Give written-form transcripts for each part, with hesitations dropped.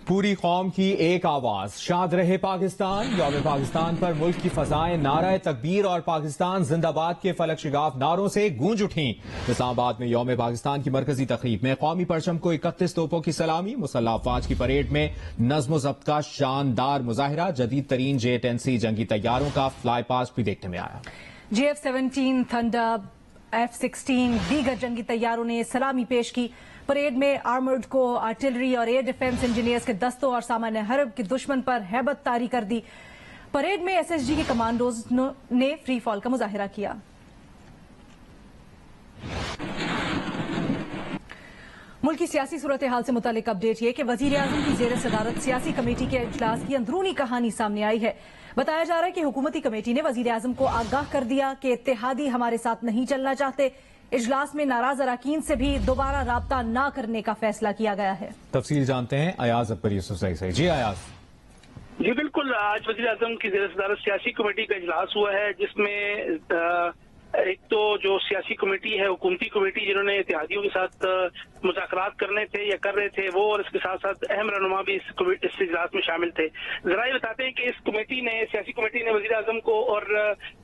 پوری قوم کی ایک آواز، شاد رہے پاکستان۔ یوم پاکستان پر ملک کی فضائیں نعرہ تکبیر اور پاکستان زندہ باد کے فلک شگاف نعروں سے گونج اٹھیں۔ اسلام آباد میں یوم پاکستان کی مرکزی تقریب میں قومی پرچم کو 31 توپوں کی سلامی، مسلح افواج کی پریڈ میں نظم و ضبط کا شاندار مظاہرہ، جدید ترین J-10C جنگی طیاروں کا فلائی پاسٹ بھی دیکھنے میں آیا۔ F-17 تھنڈر، F-16 دیگر جنگی طیاروں نے سلامی پیش کی۔ پریڈ میں آرمرڈ کو، آرٹلری اور ایئر ڈیفنس انجینئرز کے دستوں اور سامان حرب کے دشمن پر ہیبت طاری کر دی۔ پریڈ میں SSG کے کمانڈوز نے فری فال کا مظاہرہ کیا۔ ملکی سیاسی صورتحال سے متعلق اپڈیٹ یہ کہ وزیر اعظم کی زیر صدارت سیاسی کمیٹی کے اجلاس کی اندرونی کہانی سامنے آئی ہے۔ بتایا جا رہا ہے کہ حکومتی کمیٹی نے وزیر اعظم کو آگاہ کر دیا کہ اتحادی ہمارے ساتھ نہیں چلنا چاہتے۔ اجلاس میں ناراض اراکین سے بھی دوبارہ رابطہ نہ کرنے کا فیصلہ کیا گیا ہے۔ تفصیل جانتے ہیں ایاز اکبر یوسف سے۔ جی ایاز۔ جی بالکل، آج وزیر اعظم کی زیر صدارت سیاسی کمیٹی کا اجلاس ہوا ہے، جس میں ایک تو جو سیاسی کمیٹی ہے، حکومتی کمیٹی، جنہوں نے اتحادیوں کے ساتھ مذاکرات کرنے تھے یا کر رہے تھے وہ، اور اس کے ساتھ ساتھ اہم رہنما بھی اس اجلاس میں شامل تھے۔ ذرائع بتاتے ہیں کہ اس کمیٹی نے، سیاسی کمیٹی نے وزیر اعظم کو اور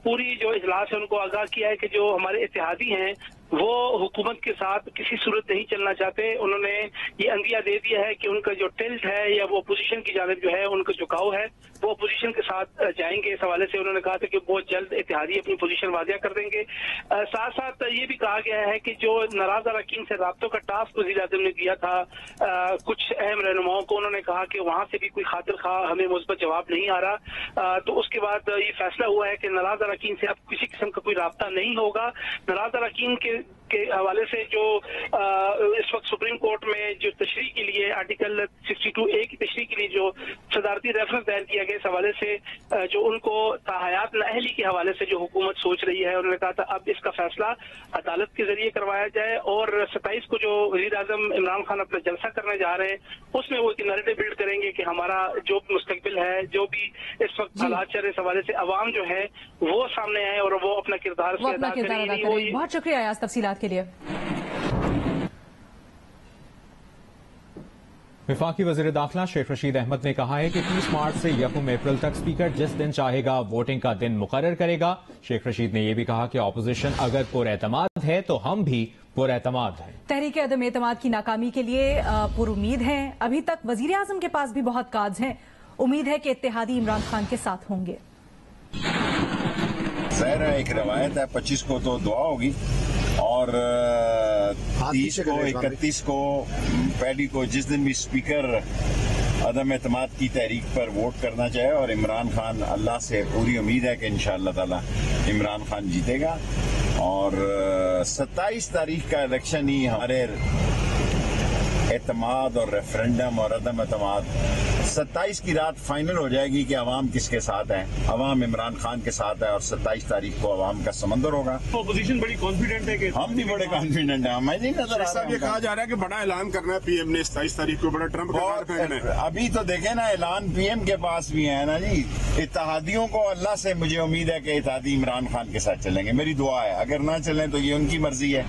پوری جو اجلاس ہے ان کو آگاہ کیا ہے کہ جو ہمارے اتحادی ہیں وہ حکومت کے ساتھ کسی صورت نہیں چلنا چاہتے۔ انہوں نے یہ اندیہ دے دیا ہے کہ ان کا جو ٹلٹ ہے یا وہ اپوزیشن کی جانب جو ہے ان کا جھکاؤ ہے وہ اپوزیشن کے ساتھ جائیں گے۔ اس حوالے سے انہوں نے کہا تھا کہ بہت جلد اتحادی اپنی پوزیشن واضح کر دیں گے۔ ساتھ ساتھ یہ بھی کہا گیا ہے کہ جو ناراض اراکین سے رابطوں کا ٹاسک وزیر اعظم نے دیا تھا کچھ اہم رہنماؤں کو، انہوں نے کہا کہ وہاں سے بھی کوئی خاطر خواہ ہمیں مثبت جواب نہیں آ رہا، تو اس کے بعد یہ فیصلہ ہوا ہے کہ ناراض اراکین سے اب کسی قسم کا کوئی رابطہ نہیں ہوگا۔ ناراض اراکین کے حوالے سے جو اس وقت سپریم کورٹ میں جو تشریح کے لیے آرٹیکل 62A کی تشریح کے لیے جو صدارتی ریفرنس دائر کیا گیا، اس حوالے سے جو ان کو تاحیات نااہلی کے حوالے سے جو حکومت سوچ رہی ہے، انہوں نے کہا تھا اب اس کا فیصلہ عدالت کے ذریعے کروایا جائے، اور 27 کو جو وزیر اعظم عمران خان اپنا جلسہ کرنے جا رہے ہیں اس میں وہ ایک نیریٹو بلڈ کریں گے کہ ہمارا جو مستقبل ہے، جو بھی اس وقت حالات چل رہے، اس حوالے سے عوام جو ہے وہ سامنے آئے اور وہ اپنا کردار ادا کریں۔ بہت شکریہ ایاز تفصیلات کے لیے۔ وفاقی وزیر داخلہ شیخ رشید احمد نے کہا ہے کہ 30 مارچ سے 1 اپریل تک اسپیکر جس دن چاہے گا ووٹنگ کا دن مقرر کرے گا۔ شیخ رشید نے یہ بھی کہا کہ اپوزیشن اگر پر اعتماد ہے تو ہم بھی پر اعتماد ہیں۔ تحریک عدم اعتماد کی ناکامی کے لیے پر امید ہیں۔ ابھی تک وزیر اعظم کے پاس بھی بہت کارڈز ہیں، امید ہے کہ اتحادی عمران خان کے ساتھ ہوں گے۔ ظاہر ہے ایک روایت ہے، 25 کو تو دعا ہوگی اور 30 کو 31 کو پیڈی کو جس دن بھی اسپیکر عدم اعتماد کی تحریک پر ووٹ کرنا چاہے، اور عمران خان، اللہ سے پوری امید ہے کہ انشاءاللہ تعالی عمران خان جیتے گا، اور 27 تاریخ کا الیکشن ہی ہمارے اعتماد اور ریفرنڈم اور عدم اعتماد 27 کی رات فائنل ہو جائے گی کہ عوام کس کے ساتھ ہے۔ عوام عمران خان کے ساتھ ہے، اور 27 تاریخ کو عوام کا سمندر ہوگا۔ اپوزیشن بڑی کانفیڈنٹ ہے کہ ہم بھی بڑے کانفیڈنٹ ہیں۔ ہمیں نہیں نظر آ رہا یہ کہا جا رہا ہے کہ بڑا اعلان کرنا ہے پی ایم نے 27 تاریخ کو، بڑا ٹرمپ کا کار پھینکنا ہے۔ ابھی تو دیکھیں نا، اعلان پی ایم کے پاس بھی ہے نا جی۔ اتحادیوں کو اللہ سے مجھے امید ہے کہ اتحادی عمران خان کے ساتھ چلیں گے، میری دعا ہے، اگر نہ چلیں تو یہ ان کی مرضی ہے۔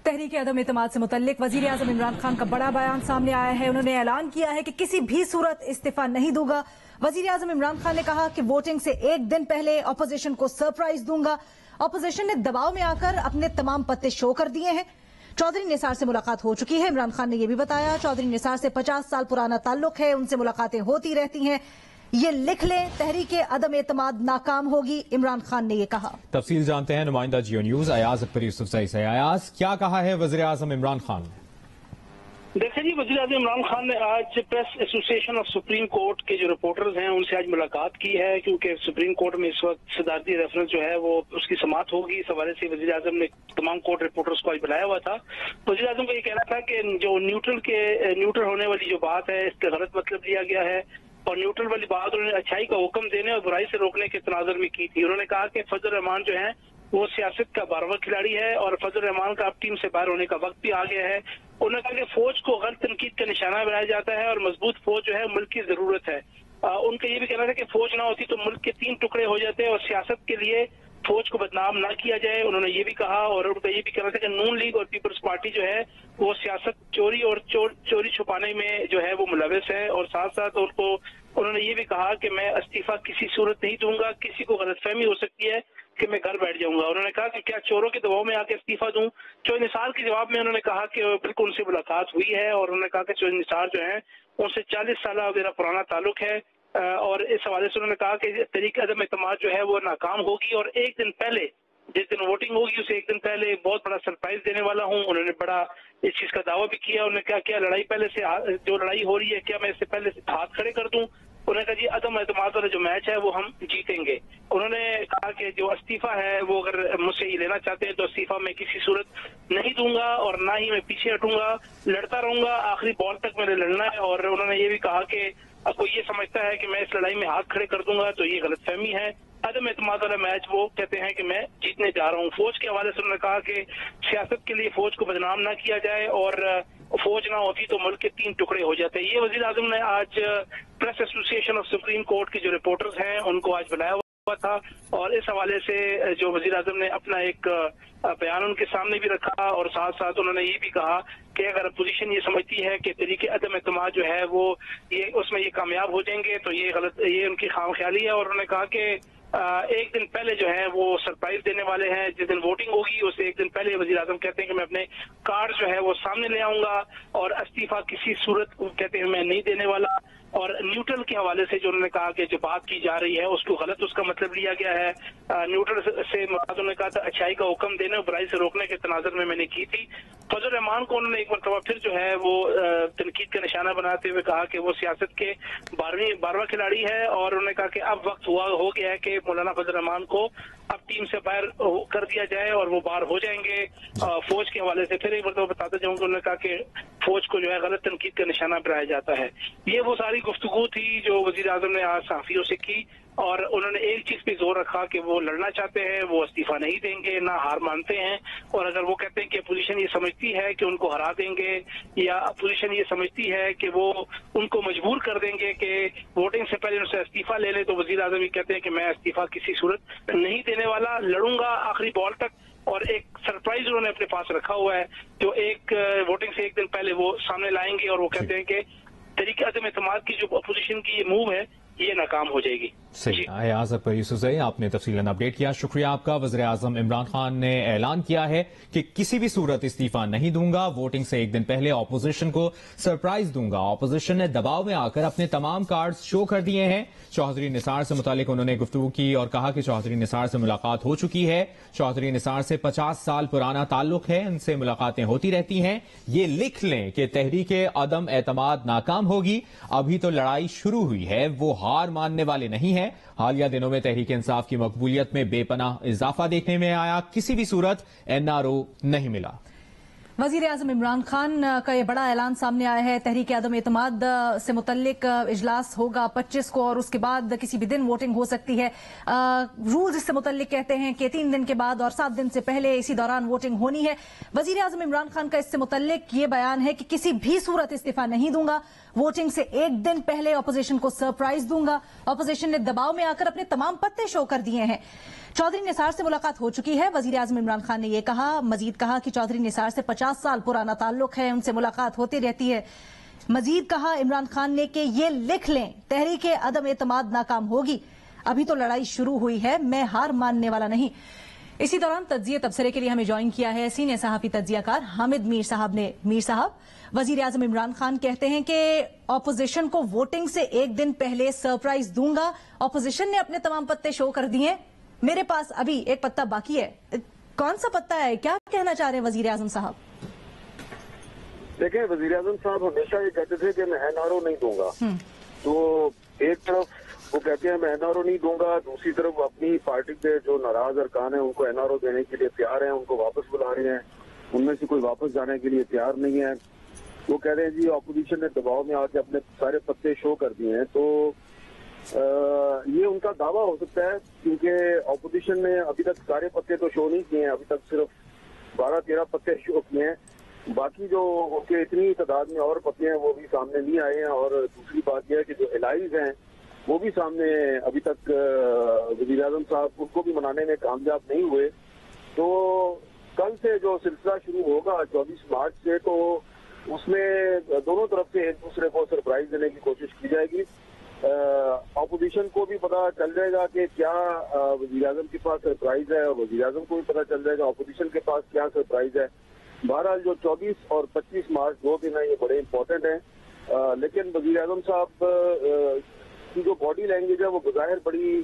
تحریک عدم اعتماد سے متعلق وزیر اعظم عمران خان کا بڑا بیان سامنے آیا ہے۔ انہوں نے اعلان کیا ہے کہ کسی بھی صورت استعفیٰ نہیں دوں گا۔ وزیر اعظم عمران خان نے کہا کہ ووٹنگ سے ایک دن پہلے اپوزیشن کو سرپرائز دوں گا۔ اپوزیشن نے دباؤ میں آ کر اپنے تمام پتے شو کر دیے ہیں۔ چودھری نثار سے ملاقات ہو چکی ہے، عمران خان نے یہ بھی بتایا۔ چودھری نثار سے 50 سال پرانا تعلق ہے، ان سے ملاقاتیں ہوتی رہتی ہیں۔ یہ لکھ لیں، تحریک عدم اعتماد ناکام ہوگی، عمران خان نے یہ کہا۔ تفصیل جانتے ہیں نمائندہ جیو نیوز ایاز اکبر یوسف سے۔ ایاز، کیا کہا ہے وزیر اعظم عمران خان نے؟ دیکھیں جی، وزیر اعظم عمران خان نے آج پریس ایسوسی ایشن آف سپریم کورٹ کے جو رپورٹرز ہیں ان سے آج ملاقات کی ہے، کیونکہ سپریم کورٹ میں اس وقت صدارتی ریفرنس جو ہے وہ اس کی سماعت ہوگی۔ اس حوالے سے وزیر اعظم نے تمام کورٹ رپورٹرز کو آج بلایا ہوا تھا۔ وزیر اعظم کو یہ کہنا تھا کہ جو نیوٹرل ہونے والی جو بات ہے اس کا غلط مطلب لیا گیا ہے، اور نیوٹرل والی بات انہوں نے اچھائی کا حکم دینے اور برائی سے روکنے کے تناظر میں کی تھی۔ انہوں نے کہا کہ فضل الرحمان جو ہیں وہ سیاست کا بارواں کھلاڑی ہے، اور فضل الرحمان کا اب ٹیم سے باہر ہونے کا وقت بھی آ گیا ہے۔ انہوں نے کہا کہ فوج کو غلط تنقید کا نشانہ بنایا جاتا ہے، اور مضبوط فوج جو ہے ملک کی ضرورت ہے۔ ان کا یہ بھی کہنا تھا کہ فوج نہ ہوتی تو ملک کے 3 ٹکڑے ہو جاتے، اور سیاست کے لیے فوج کو بدنام نہ کیا جائے. انہوں نے یہ بھی کہا اور ان کا یہ بھی کہنا تھا کہ نون لیگ اور پیپلز پارٹی جو ہے وہ سیاست چوری اور چوری چھپانے میں جو ہے وہ ملوث ہے. اور ساتھ ساتھ انہوں نے یہ بھی کہا کہ میں استعفیٰ کسی صورت نہیں دوں گا. کسی کو غلط فہمی ہو سکتی ہے کہ میں گھر بیٹھ جاؤں گا. انہوں نے کہا کہ کیا چوروں کے دباؤ میں آ کے استعفیٰ دوں. چوہے نثار کے جواب میں انہوں نے کہا کہ بالکل ان سے ملاقات ہوئی ہے اور انہوں نے کہا کہ چوہے نثار جو ہیں ان سے 40 سالہ میرا پرانا تعلق ہے. اور اس حوالے سے انہوں نے کہا کہ تحریک عدم اعتماد جو ہے وہ ناکام ہوگی اور ایک دن پہلے جس دن ووٹنگ ہوگی اسے ایک دن پہلے بہت بڑا سرپرائز دینے والا ہوں. انہوں نے بڑا اس چیز کا دعویٰ بھی کیا. انہوں نے کہا کیا لڑائی پہلے سے جو لڑائی ہو رہی ہے کیا میں اس سے پہلے ہاتھ کھڑے کر دوں. انہوں نے کہا جی عدم اعتماد والا جو میچ ہے وہ ہم جیتیں گے. انہوں نے کہا کہ جو استعفیٰ ہے وہ اگر مجھ سے یہ لینا چاہتے ہیں تو استعفیٰ میں کسی صورت نہیں دوں گا اور نہ ہی میں پیچھے ہٹوں گا. لڑتا رہوں گا آخری بال تک میں نے لڑنا ہے. اور انہوں نے یہ بھی کہا کہ کوئی یہ سمجھتا ہے کہ میں اس لڑائی میں ہاتھ کھڑے کر دوں گا تو یہ غلط فہمی ہے. عدم اعتماد والا میچ وہ کہتے ہیں کہ میں جیتنے جا رہا ہوں. فوج کے حوالے سے انہوں نے کہا کہ سیاست کے لیے فوج کو بدنام نہ کیا جائے اور فوج نہ ہوتی تو ملک کے 3 ٹکڑے ہو جاتے. یہ وزیر اعظم نے آج پریس ایسوسی ایشن آف سپریم کورٹ کے جو رپورٹرز ہیں ان کو آج بلایا ہوا تھا اور اس حوالے سے جو وزیر اعظم نے اپنا ایک بیان ان کے سامنے بھی رکھا اور ساتھ ساتھ انہوں نے یہ بھی کہا کہ اگر اپوزیشن یہ سمجھتی ہے کہ طریق عدم اعتماد جو ہے وہ اس میں یہ کامیاب ہو جائیں گے تو یہ ان کی خام خیالی ہے. اور انہوں نے کہا کہ ایک دن پہلے جو ہے وہ سرپرائز دینے والے ہیں. جس دن ووٹنگ ہوگی اسے ایک دن پہلے وزیر اعظم کہتے ہیں کہ میں اپنے کارڈ جو ہے وہ سامنے لے آؤں گا اور استعفیٰ کسی صورت کہتے ہیں میں نہیں دینے والا. اور نیوٹرل کے حوالے سے جو انہوں نے کہا کہ جو بات کی جا رہی ہے اس کو غلط اس کا مطلب لیا گیا ہے. نیوٹرل سے مراد انہوں نے کہا تھا اچھائی کا حکم دینے اور برائی سے روکنے کے تناظر میں نے کی تھی. فضل الرحمان کو انہوں نے ایک مرتبہ پھر جو ہے وہ تنقید کا نشانہ بناتے ہوئے کہا کہ وہ سیاست کے 12واں کھلاڑی ہے اور انہوں نے کہا کہ اب وقت ہو گیا ہے کہ مولانا فضل الرحمان کو اب ٹیم سے باہر کر دیا جائے اور وہ باہر ہو جائیں گے. فوج کے حوالے سے پھر ایک مرتبہ بتاتا جاؤں کہ انہوں نے کہا کہ فوج کو جو ہے غلط تنقید کا نشانہ بنایا جاتا ہے. یہ وہ ساری گفتگو تھی جو وزیر اعظم نے آج صحافیوں سے کی اور انہوں نے ایک چیز پہ زور رکھا کہ وہ لڑنا چاہتے ہیں, وہ استعفیٰ نہیں دیں گے, نہ ہار مانتے ہیں. اور اگر وہ کہتے ہیں کہ اپوزیشن یہ سمجھتی ہے کہ ان کو ہرا دیں گے یا اپوزیشن یہ سمجھتی ہے کہ وہ ان کو مجبور کر دیں گے کہ ووٹنگ سے پہلے ان سے استعفیٰ لے لیں تو وزیر اعظم یہ کہتے ہیں کہ میں استعفیٰ کسی صورت نہیں دینے والا, لڑوں گا آخری بال تک. اور ایک سرپرائز انہوں نے اپنے پاس رکھا ہوا ہے جو ایک ووٹنگ سے ایک دن پہلے وہ سامنے لائیں گے اور وہ کہتے ہیں کہ طریقہ عدم اعتماد کی جو اپوزیشن کی یہ موو ہے یہ ناکام ہو جائے گی. صحیح اعظم پر یوسفزئی آپ نے تفصیلاً اپڈیٹ کیا, شکریہ آپ کا. وزیر اعظم عمران خان نے اعلان کیا ہے کہ کسی بھی صورت استعفیٰ نہیں دوں گا, ووٹنگ سے ایک دن پہلے اپوزیشن کو سرپرائز دوں گا. اپوزیشن نے دباؤ میں آ کر اپنے تمام کارڈز شو کر دیے ہیں. چوہدری نثار سے متعلق انہوں نے گفتگو کی اور کہا کہ چوہدری نثار سے ملاقات ہو چکی ہے. چوہدری نثار سے 50 سال پرانا تعلق ہے, ان سے ملاقاتیں ہوتی رہتی ہیں. یہ لکھ لیں کہ تحریک عدم اعتماد ناکام ہوگی, ابھی تو لڑائی شروع ہوئی ہے, وہ ہار ماننے والے نہیں ہیں. حالیہ دنوں میں تحریک انصاف کی مقبولیت میں بے پناہ اضافہ دیکھنے میں آیا, کسی بھی صورت NRO نہیں ملا. وزیر اعظم عمران خان کا یہ بڑا اعلان سامنے آیا ہے. تحریک عدم اعتماد سے متعلق اجلاس ہوگا 25 کو اور اس کے بعد کسی بھی دن ووٹنگ ہو سکتی ہے. رولز اس سے متعلق کہتے ہیں کہ 3 دن کے بعد اور 7 دن سے پہلے اسی دوران ووٹنگ ہونی ہے. وزیر اعظم عمران خان کا اس سے متعلق یہ بیان ہے کہ کسی بھی صورت استعفیٰ نہیں دوں گا, ووٹنگ سے ایک دن پہلے اپوزیشن کو سرپرائز دوں گا. اپوزیشن نے دباؤ میں آ کر اپنے تمام پتے شو کر دیے ہیں. چوہدری نثار سے ملاقات ہو چکی ہے. وزیر اعظم عمران خان نے یہ کہا, مزید کہا کہ چوہدری نثار سے 50 سال پرانا تعلق ہے, ان سے ملاقات ہوتی رہتی ہے. مزید کہا عمران خان نے کہ یہ لکھ لیں تحریک عدم اعتماد ناکام ہوگی, ابھی تو لڑائی شروع ہوئی ہے, میں ہار ماننے والا نہیں. اسی دوران تجزیے تبصرے کے لیے ہمیں جوائن کیا ہے سینئر صحافی تجزیہ کار حامد میر صاحب نے. میر صاحب, وزیر اعظم عمران خان کہتے ہیں کہ اپوزیشن کو ووٹنگ سے ایک دن پہلے سرپرائز دوں گا. اپوزیشن نے اپنے تمام پتے شو کر دیے, میرے پاس ابھی ایک پتا باقی ہے. کون سا پتا ہے, کیا کہنا چاہ رہے ہیں وزیر اعظم صاحب؟ دیکھیں, وزیر اعظم صاحب ہمیشہ یہ کہتے تھے کہ میں NRO نہیں دوں گا. تو ایک طرف وہ کہتے ہیں میں NRO نہیں دوں گا, دوسری طرف اپنی پارٹی کے جو ناراض ارکان ہیں ان کو NRO دینے کے لیے تیار ہیں, ان کو واپس بلا رہے ہیں. ان میں سے کوئی واپس جانے کے لیے تیار نہیں ہے. وہ کہہ رہے ہیں جی اپوزیشن نے دباؤ میں آ کے اپنے سارے پتے شو کر دیے ہیں. تو یہ ان کا دعویٰ ہو سکتا ہے کیونکہ اپوزیشن نے ابھی تک سارے پتے تو شو نہیں کیے ہیں, ابھی تک صرف 12-13 پتے شو کیے ہیں. باقی جو ان کے اتنی تعداد میں اور پتے ہیں وہ بھی سامنے نہیں آئے ہیں. اور دوسری بات یہ ہے کہ جو الائز ہیں وہ بھی سامنے ابھی تک وزیر اعظم صاحب ان کو بھی منانے میں کامیاب نہیں ہوئے. تو کل سے جو سلسلہ شروع ہوگا 24 مارچ سے، تو اس میں دونوں طرف سے ایک دوسرے کو سرپرائز دینے کی کوشش کی جائے گی. اپوزیشن کو بھی پتا چل جائے گا کہ کیا وزیر اعظم کے پاس سرپرائز ہے، اور وزیر اعظم کو بھی پتا چل جائے گا اپوزیشن کے پاس کیا سرپرائز ہے. بہرحال جو 24 اور 25 مارچ 2 دن ہیں یہ بڑے امپورٹنٹ ہیں. لیکن وزیر اعظم صاحب کی جو باڈی لینگویج ہے وہ بظاہر بڑی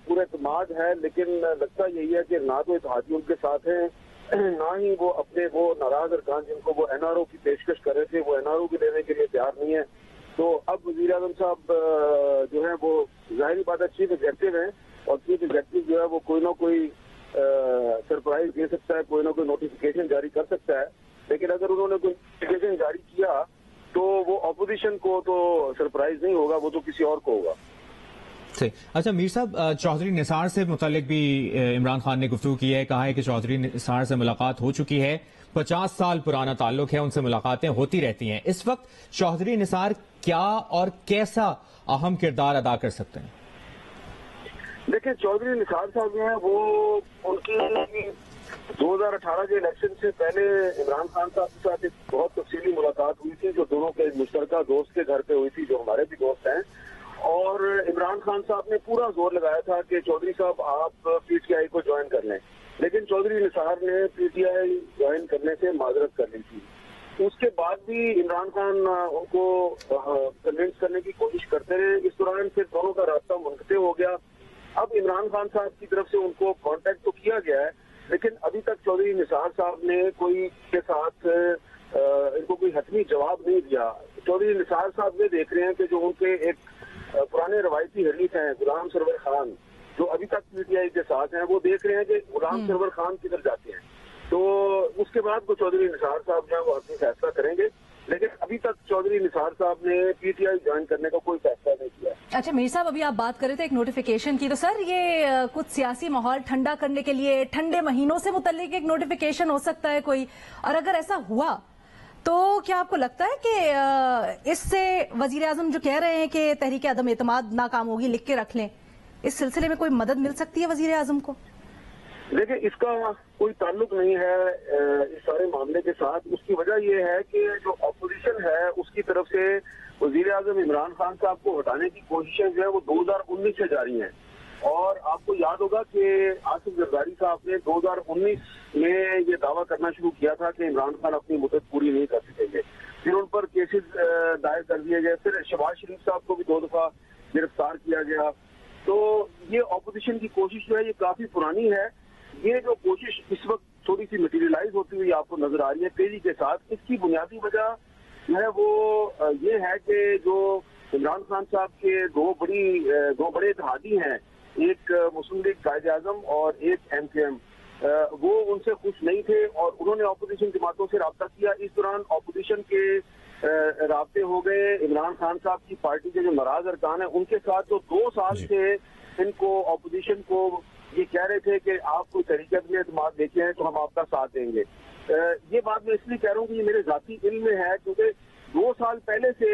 پورے اعتماد ہے، لیکن لگتا یہی ہے کہ نہ تو اتحادی ان کے ساتھ ہیں، نہ ہی وہ اپنے وہ ناراض ارکان جن کو وہ این آر او کی پیشکش کر رہے تھے وہ این آر او بھی لینے کے لیے تیار نہیں ہے. تو اب وزیر اعظم صاحب جو ہے وہ ظاہری بات ہے چیف ایگزیکٹو ہیں، اور چیف ایگزیکٹو جو ہے وہ کوئی نہ کوئی سرپرائز دے سکتا ہے، کوئی نہ کوئی نوٹیفیکیشن جاری کر سکتا ہے. لیکن اگر انہوں نے کوئی نوٹیفیکیشن جاری کیا تو وہ اپوزیشن کو تو سرپرائز نہیں ہوگا، وہ تو کسی اور کو ہوگا. اچھا میر صاحب، چودھری نثار سے متعلق بھی عمران خان نے گفتگو کی ہے، کہا ہے کہ چودھری نثار سے ملاقات ہو چکی ہے، 50 سال پرانا تعلق ہے، ان سے ملاقاتیں ہوتی رہتی ہیں. اس وقت چودھری نثار کیا اور کیسا اہم کردار ادا کر سکتے ہیں؟ دیکھیں چودھری نثار صاحب جو ہیں وہ ان کی 2018 کے الیکشن سے پہلے عمران خان صاحب کے ساتھ ایک بہت تفصیلی ملاقات ہوئی تھی جو دونوں کے مشترکہ دوست کے گھر پہ ہوئی تھی، جو ہمارے بھی دوست ہیں. اور عمران خان صاحب نے پورا زور لگایا تھا کہ چودھری صاحب آپ پی ٹی آئی کو جوائن کر لیں، لیکن چودھری نثار نے پی ٹی آئی جوائن کرنے سے معذرت کر لی تھی. اس کے بعد بھی عمران خان ان کو کنونس کرنے کی کوشش کرتے رہے. اس دوران پھر دونوں کا رابطہ منقطع ہو گیا. اب عمران خان صاحب کی طرف سے ان کو کانٹیکٹ تو کیا گیا ہے، لیکن ابھی تک چودھری نثار صاحب نے کوئی کے ساتھ ان کو کوئی حتمی جواب نہیں دیا. چودھری نثار صاحب یہ دیکھ رہے ہیں کہ جو ان کے ایک پرانے روایتی حریف ہیں غلام سرور خان، جو ابھی تک پی ٹی آئی کے ساتھ ہیں، وہ دیکھ رہے ہیں کہ غلام سرور خان کدھر جاتے ہیں. تو اس کے بعد وہ چودھری نثار صاحب جو ہے وہ اپنی فیصلہ کریں گے، لیکن ابھی تک چودھری نثار صاحب نے پی ٹی آئی جوائن کرنے کا کوئی فیصلہ نہیں کیا. اچھا میر صاحب، ابھی آپ بات کر رہے تھے ایک نوٹیفیکیشن کی، تو سر یہ کچھ سیاسی ماحول ٹھنڈا کرنے کے لیے ٹھنڈے مہینوں سے متعلق ایک نوٹیفیکیشن ہو سکتا ہے کوئی؟ اور اگر ایسا ہوا تو کیا آپ کو لگتا ہے کہ اس سے وزیر اعظم جو کہہ رہے ہیں کہ تحریک عدم اعتماد ناکام ہوگی، لکھ کے رکھ لیں، اس سلسلے میں کوئی مدد مل سکتی ہے وزیر اعظم کو؟ دیکھیں اس کا کوئی تعلق نہیں ہے اس سارے معاملے کے ساتھ. اس کی وجہ یہ ہے کہ جو اپوزیشن ہے اس کی طرف سے وزیر اعظم عمران خان صاحب کو ہٹانے کی کوششیں جو ہے وہ 2019 سے جاری ہیں. اور آپ کو یاد ہوگا کہ آصف زرداری صاحب نے 2019 میں یہ دعویٰ کرنا شروع کیا تھا کہ عمران خان اپنی مدت پوری نہیں کر سکیں گے. پھر ان پر کیسز دائر کر دیے گئے. پھر شہباز شریف صاحب کو بھی 2 دفعہ گرفتار کیا گیا. تو یہ اپوزیشن کی کوشش جو ہے یہ کافی پرانی ہے. یہ جو کوشش اس وقت تھوڑی سی مٹیریلائز ہوتی ہوئی آپ کو نظر آ رہی ہے تیزی کے ساتھ، اس کی بنیادی وجہ جو ہے وہ یہ ہے کہ جو عمران خان صاحب کے دو بڑے اتحادی ہیں، ایک مسلم لیگ قائد اعظم اور ایک ایم کیو ایم، وہ ان سے خوش نہیں تھے اور انہوں نے اپوزیشن جماعتوں سے رابطہ کیا. اس دوران اپوزیشن کے رابطے ہو گئے عمران خان صاحب کی پارٹی کے جو ناراض ارکان ہیں ان کے ساتھ، جو 2 سال سے ان کو اپوزیشن کو یہ کہہ رہے تھے کہ آپ کوئی طریقت میں اعتماد دیکھے ہیں تو ہم آپ کا ساتھ دیں گے. یہ بات میں اس لیے کہہ رہا ہوں کہ یہ میرے ذاتی علم میں ہے، کیونکہ 2 سال پہلے سے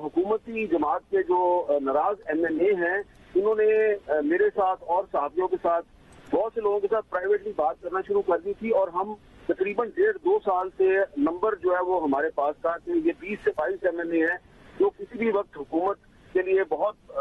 حکومتی جماعت کے جو ناراض ایم این اے ہیں انہوں نے میرے ساتھ اور صحافیوں کے ساتھ بہت سے لوگوں کے ساتھ پرائیویٹلی بات کرنا شروع کر دی تھی، اور ہم تقریباً 1.5-2 سال سے نمبر جو ہے وہ ہمارے پاس تھا کہ یہ 20 سے 22 ایم این اے ہیں جو کسی بھی وقت حکومت کے لیے بہت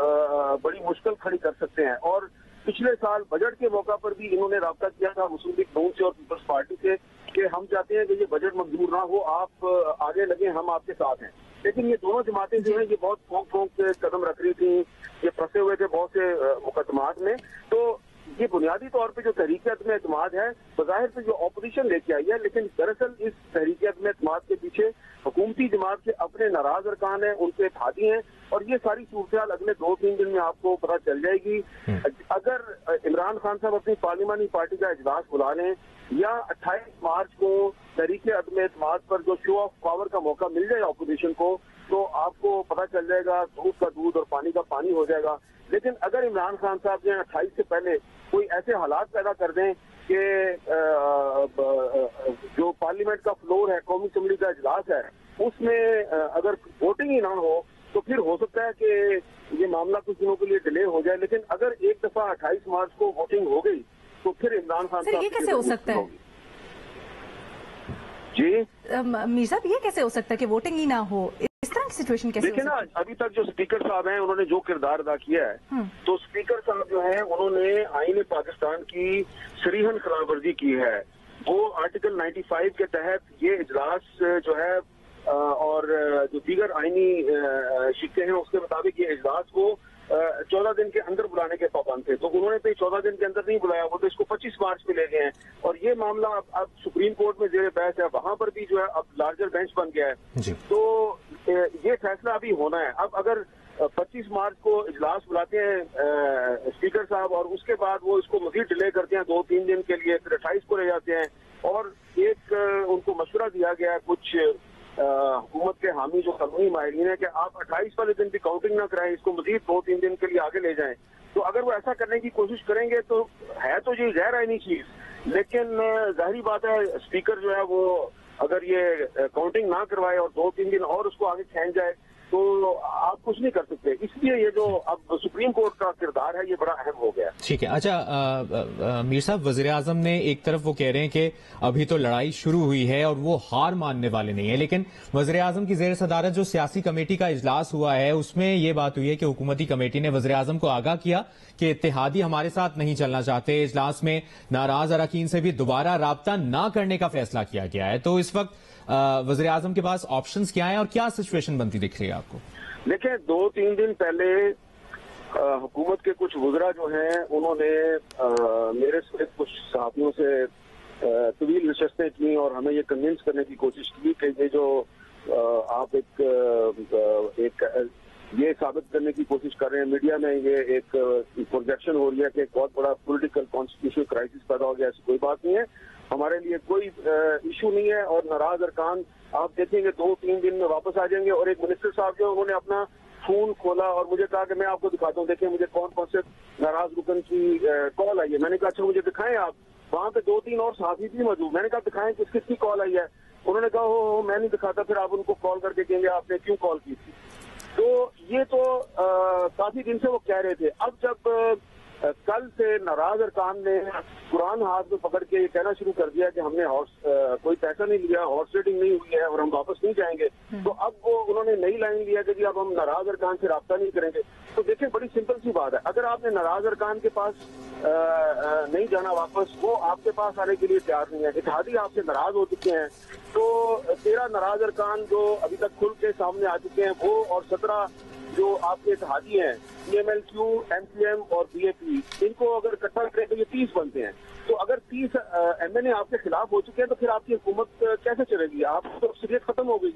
بڑی مشکل کھڑی کر سکتے ہیں. اور پچھلے سال بجٹ کے موقع پر بھی انہوں نے رابطہ کیا تھا مسلم لیگ نون سے اور پیپلز پارٹی سے کہ ہم چاہتے ہیں کہ یہ بجٹ منظور نہ ہو، آپ آگے لگیں، ہم آپ کے ساتھ ہیں. لیکن یہ دونوں جماعتیں جو ہیں یہ بہت پھونک کے قدم رکھ رہی تھیں، یہ پھنسے ہوئے تھے بہت سے مقدمات میں. تو یہ بنیادی طور پہ جو تحریک عدم اعتماد ہے بظاہر سے جو اپوزیشن لے کے آئی ہے، لیکن دراصل اس تحریک عدم اعتماد کے پیچھے حکومتی جماعت کے اپنے ناراض ارکان ہیں، ان کے اتحادی ہیں. اور یہ ساری صورتحال اگلے 2-3 دن میں آپ کو پتہ چل جائے گی. اگر عمران خان صاحب اپنی پارلیمانی پارٹی کا اجلاس بلا لیں یا 28 مارچ کو تحریک عدم اعتماد پر جو شو آف پاور کا موقع مل جائے اپوزیشن کو، تو آپ کو پتہ چل جائے گا، دودھ کا دودھ اور پانی کا پانی ہو جائے گا. لیکن اگر عمران خان صاحب جو 28 سے پہلے کوئی ایسے حالات پیدا کر دیں کہ جو پارلیمنٹ کا فلور ہے، قومی اسمبلی کا اجلاس ہے، اس میں اگر ووٹنگ ہی نہ ہو تو پھر ہو سکتا ہے کہ یہ معاملہ کچھ دنوں کے لیے ڈیلے ہو جائے، لیکن اگر ایک دفعہ 28 مارچ کو ووٹنگ ہو گئی تو پھر عمران خان صاحب یہ کیسے ہو سکتا ہے؟ جی میر صاحب یہ کیسے ہو سکتا ہے کہ ووٹنگ ہی نہ ہو؟ اس طرح کی سچویشن کیسے ہو سکتی ہے؟ دیکھیں نا، ابھی تک جو اسپیکر صاحب ہیں انہوں نے جو کردار ادا کیا ہے، تو اسپیکر صاحب جو ہیں انہوں نے آئین پاکستان کی صریحاً خلاف ورزی کی ہے۔ وہ آرٹیکل 95 کے تحت یہ اجلاس جو ہے اور جو دیگر آئینی شقیں ہیں اس کے مطابق یہ اجلاس کو 14 دن کے اندر بلانے کے پابند تھے، تو انہوں نے تو 14 دن کے اندر نہیں بلایا، وہ تو اس کو 25 مارچ پہ لے گئے ہیں، اور یہ معاملہ اب سپریم کورٹ میں زیر بحث ہے، وہاں پر بھی جو ہے اب لارجر بینچ بن گیا ہے، تو یہ فیصلہ ابھی ہونا ہے۔ اب اگر 25 مارچ کو اجلاس بلاتے ہیں اسپیکر صاحب اور اس کے بعد وہ اس کو مزید ڈیلے کرتے ہیں 2-3 دن کے لیے، پھر 28 کو لے جاتے ہیں، اور ایک ان کو مشورہ دیا گیا ہے کچھ حکومت کے حامی جو قانونی ماہرین ہیں کہ آپ 28 والے دن بھی کاؤنٹنگ نہ کرائیں، اس کو مزید 2-3 دن کے لیے آگے لے جائیں، تو اگر وہ ایسا کرنے کی کوشش کریں گے تو ہے تو یہ غیر آئینی چیز، لیکن ظاہری بات ہے اسپیکر جو ہے وہ اگر یہ کاؤنٹنگ نہ کروائے اور 2-3 دن اور اس کو آگے کھینچ جائے تو آپ کچھ نہیں کر سکتے، اس لیے یہ جو اب سپریم کورٹ کا کردار ہے یہ بڑا اہم ہو گیا۔ ٹھیک ہے، اچھا میر صاحب، وزیر اعظم نے ایک طرف وہ کہہ رہے ہیں کہ ابھی تو لڑائی شروع ہوئی ہے اور وہ ہار ماننے والے نہیں ہیں، لیکن وزیر اعظم کی زیر صدارت جو سیاسی کمیٹی کا اجلاس ہوا ہے اس میں یہ بات ہوئی ہے کہ حکومتی کمیٹی نے وزیر اعظم کو آگاہ کیا کہ اتحادی ہمارے ساتھ نہیں چلنا چاہتے، اجلاس میں ناراض اراکین سے بھی دوبارہ رابطہ نہ کرنے کا فیصلہ کیا گیا ہے، تو اس وقت وزیر اعظم کے پاس آپشنز کیا ہیں اور کیا سچویشن بنتی دکھ رہی ہے آپ کو؟ دیکھیں 2-3 دن پہلے حکومت کے کچھ وزراء جو ہیں انہوں نے میرے سے کچھ صحافیوں سے طویل نشستیں کی اور ہمیں یہ کنونس کرنے کی کوشش کی کہ یہ جو آپ ایک یہ ثابت کرنے کی کوشش کر رہے ہیں میڈیا میں، یہ ایک پروجیکشن ہو رہی ہے کہ ایک بہت بڑا پولیٹیکل کانسٹیٹیوشنل کرائسس پیدا ہو گیا، ایسی کوئی بات نہیں ہے، ہمارے لیے کوئی ایشو نہیں ہے، اور ناراض ارکان آپ دیکھیں گے 2-3 دن میں واپس آ جائیں گے۔ اور ایک منسٹر صاحب جو انہوں نے اپنا فون کھولا اور مجھے کہا کہ میں آپ کو دکھاتا ہوں، دیکھیں مجھے کون کون سے ناراض رکن کی کال آئی ہے، میں نے کہا اچھا مجھے دکھائیں آپ، وہاں پہ 2-3 اور صحافی بھی موجود، میں نے کہا دکھائیں کس کس کی کال آئی ہے، انہوں نے کہا ہو میں نہیں دکھاتا، پھر آپ ان کو کال کر کے کہیں گے آپ نے کیوں کال کی تھی، تو یہ تو کافی دن سے وہ کہہ رہے تھے۔ اب جب کل سے ناراض ارکان نے قرآن ہاتھ میں پکڑ کے یہ کہنا شروع کر دیا کہ ہم نے کوئی پیسہ نہیں لیا، ہارس ریڈنگ نہیں ہوئی ہے اور ہم واپس نہیں جائیں گے، تو اب وہ انہوں نے نئی لائن لیا کہ جی اب ہم ناراض ارکان سے رابطہ نہیں کریں گے۔ تو دیکھیں بڑی سمپل سی بات ہے، اگر آپ نے ناراض ارکان کے پاس نہیں جانا واپس، وہ آپ کے پاس آنے کے لیے تیار نہیں ہے، اتحادی آپ سے ناراض ہو چکے ہیں، تو 13 ناراض ارکان جو ابھی تک کھل کے سامنے آ چکے ہیں وہ اور 17 جو آپ کے اتحادی ہیں PMLQ، MCM اور BAP، ان کو اگر اکٹھا کریں تو یہ 30 بنتے ہیں، تو اگر 30 MNA آپ کے خلاف ہو چکے ہیں تو پھر آپ کی حکومت کیسے چلے گی؟ آپ کی اکثریت ختم ہو گئی،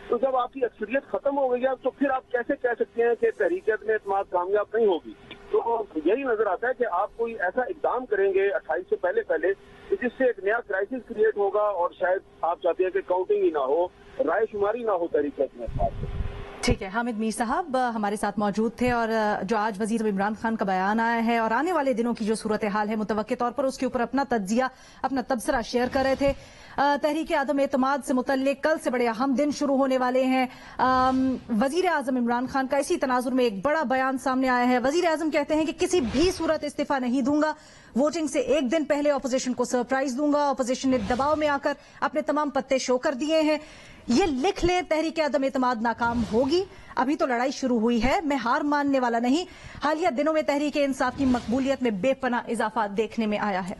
تو جب آپ کی اکثریت ختم ہو گئی ہے تو پھر آپ کیسے کہہ سکتے ہیں کہ تحریک عدم اعتماد کامیاب نہیں ہوگی؟ تو یہی نظر آتا ہے کہ آپ کوئی ایسا اقدام کریں گے 28 سے پہلے جس سے ایک نیا کرائسس کریٹ ہوگا، اور شاید آپ چاہتے ہیں کہ کاؤنٹنگ ہی نہ ہو، رائے شماری نہ ہو تحریک عدم اعتماد سے۔ ٹھیک ہے، حامد میر صاحب ہمارے ساتھ موجود تھے، اور جو آج وزیر عمران خان کا بیان آیا ہے اور آنے والے دنوں کی جو صورتحال ہے متوقع طور پر اس کے اوپر اپنا تجزیہ، اپنا تبصرہ شیئر کر رہے تھے۔ تحریک عدم اعتماد سے متعلق کل سے بڑے اہم دن شروع ہونے والے ہیں۔ وزیر اعظم عمران خان کا اسی تناظر میں ایک بڑا بیان سامنے آیا ہے۔ وزیر اعظم کہتے ہیں کہ کسی بھی صورت استعفیٰ نہیں دوں گا، ووٹنگ سے ایک دن پہلے اپوزیشن کو سرپرائز دوں گا، اپوزیشن نے دباؤ میں آ کر اپنے تمام پتے شو کر دیے ہیں، یہ لکھ لیں تحریک عدم اعتماد ناکام ہوگی، ابھی تو لڑائی شروع ہوئی ہے، میں ہار ماننے والا نہیں۔ حالیہ دنوں میں تحریک انصاف کی مقبولیت میں بے پناہ اضافہ دیکھنے میں آیا ہے۔